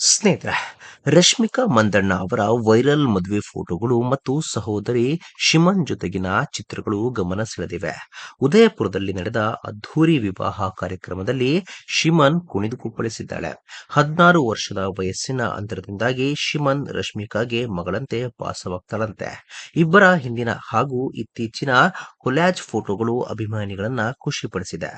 ಸ್ನೇಹಿತರೆ, ರಶ್ಮಿಕಾ ಮಂದಣ್ಣ ಅವರ ವೈರಲ್ ಮದುವೆ ಫೋಟೋಗಳು ಮತ್ತು ಸಹೋದರಿ ಶಿಮನ್ ಜೊತೆಗಿನ ಚಿತ್ರಗಳು ಗಮನ ಸೆಳೆದಿವೆ. ಉದಯಪುರದಲ್ಲಿ ನಡೆದ ಅದ್ಧೂರಿ ವಿವಾಹ ಕಾರ್ಯಕ್ರಮದಲ್ಲಿ ಶಿಮನ್ ಕುಣಿದು ಕುಪ್ಪಳಿಸಿದ್ದಾಳೆ. 16 ವರ್ಷದ ವಯಸ್ಸಿನ ಅಂತರದಿಂದಾಗಿ ಶಿಮನ್ ರಶ್ಮಿಕಾಗೆ ಮಗಳಂತೆ ಭಾಸವಾಗ್ತಾಳಂತೆ. ಇಬ್ಬರ ಹಿಂದಿನ ಹಾಗೂ ಇತ್ತೀಚಿನ ಕೊಲ್ಯಾಜ್ ಫೋಟೋಗಳು ಅಭಿಮಾನಿಗಳನ್ನ ಖುಷಿಪಡಿಸಿದೆ.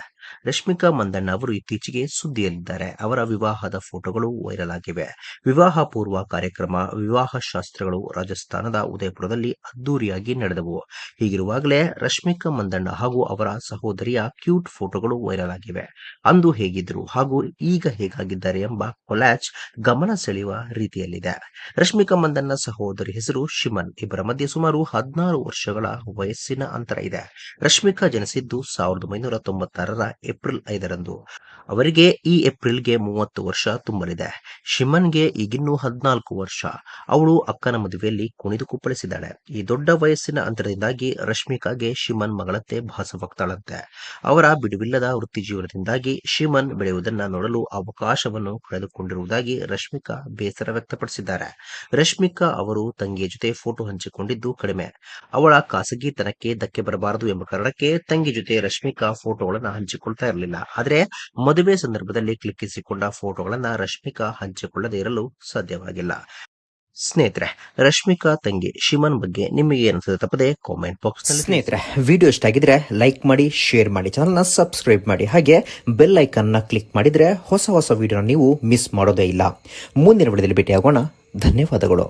ರಶ್ಮಿಕಾ ಮಂದಣ್ಣ ಅವರು ಇತ್ತೀಚೆಗೆ ಸುದ್ದಿಯಲ್ಲಿದ್ದಾರೆ. ಅವರ ವಿವಾಹದ ಫೋಟೋಗಳು ವೈರಲ್ ಆಗಿವೆ. ವಿವಾಹ ಪೂರ್ವ ಕಾರ್ಯಕ್ರಮ, ವಿವಾಹ ಶಾಸ್ತ್ರಗಳು ರಾಜಸ್ಥಾನದ ಉದಯಪುರದಲ್ಲಿ ಅದ್ದೂರಿಯಾಗಿ ನಡೆದವು. ಹೀಗಿರುವಾಗಲೇ ರಶ್ಮಿಕಾ ಮಂದಣ್ಣ ಹಾಗೂ ಅವರ ಸಹೋದರಿಯ ಕ್ಯೂಟ್ ಫೋಟೋಗಳು ವೈರಲ್ ಆಗಿವೆ. ಅಂದು ಹೇಗಿದ್ರು ಹಾಗೂ ಈಗ ಹೇಗಾಗಿದ್ದಾರೆ ಎಂಬ ಕೊಲ್ಯಾಜ್ ಗಮನ ಸೆಳೆಯುವ ರೀತಿಯಲ್ಲಿದೆ. ರಶ್ಮಿಕಾ ಮಂದಣ್ಣ ಸಹೋದರಿ ಹೆಸರು ಶಿಮನ್. ಇಬ್ಬರ ಮಧ್ಯೆ ಸುಮಾರು 16 ವರ್ಷಗಳ ವಯಸ್ಸಿನ ಅಂತರ ಇದೆ. ರಶ್ಮಿಕಾ ಜನಿಸಿದ್ದು 1996ರ ಏಪ್ರಿಲ್ 5ರಂದು. ಅವರಿಗೆ ಈ ಏಪ್ರಿಲ್ಗೆ 30 ವರ್ಷ ತುಂಬಲಿದೆ. ಶಿಮನ್ಗೆ ಈಗಿನ್ನೂ 14 ವರ್ಷ. ಅವಳು ಅಕ್ಕನ ಮದುವೆಯಲ್ಲಿ ಕುಣಿದು ಕುಪ್ಪಳಿಸಿದ್ದಾಳೆ. ಈ ದೊಡ್ಡ ವಯಸ್ಸಿನ ಅಂತರದಿಂದಾಗಿ ರಶ್ಮಿಕಾಗೆ ಶಿಮನ್ ಮಗಳಂತೆ ಭಾಸವಾಗ್ತಾಳಂತೆ. ಅವರ ಬಿಡುವಿಲ್ಲದ ವೃತ್ತಿ ಜೀವನದಿಂದಾಗಿ ಶಿಮನ್ ಬೆಳೆಯುವುದನ್ನ ನೋಡಲು ಅವಕಾಶವನ್ನು ಕಳೆದುಕೊಂಡಿರುವುದಾಗಿ ರಶ್ಮಿಕಾ ಬೇಸರ ವ್ಯಕ್ತಪಡಿಸಿದ್ದಾರೆ. ರಶ್ಮಿಕಾ ಅವರು ತಂಗಿಯ ಜೊತೆ ಫೋಟೋ ಹಂಚಿಕೊಂಡಿದ್ದು ಕಡಿಮೆ. ಅವಳ ಖಾಸಗಿತನಕ್ಕೆ ಧಕ್ಕೆ ಬರಬಾರದು ಎಂಬ ಕಾರಣಕ್ಕೆ ತಂಗಿ ಜೊತೆ ರಶ್ಮಿಕಾ ಫೋಟೋಗಳನ್ನ ಹಂಚಿಕೊಳ್ತಾ ಇರಲಿಲ್ಲ. ಆದರೆ ಮದುವೆ ಸಂದರ್ಭದಲ್ಲಿ ಕ್ಲಿಕ್ಕಿಸಿಕೊಂಡ ಫೋಟೋಗಳನ್ನ ರಶ್ಮಿಕಾ ಹಂಚಿಕೊಳ್ಳದೆ ಇರಲು ಸಾಧ್ಯವಾಗಿಲ್ಲ. ಸ್ನೇಹಿತರೆ, ರಶ್ಮಿಕಾ ತಂಗಿ ಶಿಮನ್ ಬಗ್ಗೆ ನಿಮಗೆ ಅನಿಸುತ್ತೆ ತಪ್ಪದೆ ಕಾಮೆಂಟ್ ಬಾಕ್ಸ್ ನಲ್ಲಿ. ಸ್ನೇಹಿತರೆ, ವಿಡಿಯೋ ಇಷ್ಟ ಆಗಿದ್ರೆ ಲೈಕ್ ಮಾಡಿ, ಶೇರ್ ಮಾಡಿ, ಚಾನಲ್ನ ಸಬ್ಸ್ಕ್ರೈಬ್ ಮಾಡಿ, ಹಾಗೆ ಬೆಲ್ ಐಕನ್ನ ಕ್ಲಿಕ್ ಮಾಡಿದ್ರೆ ಹೊಸ ವಿಡಿಯೋನ ನೀವು ಮಿಸ್ ಮಾಡೋದೇ ಇಲ್ಲ. ಮುಂದಿನ ವಿಡಿಯೋದಲ್ಲಿ ಭೇಟಿಯಾಗೋಣ. ಧನ್ಯವಾದಗಳು.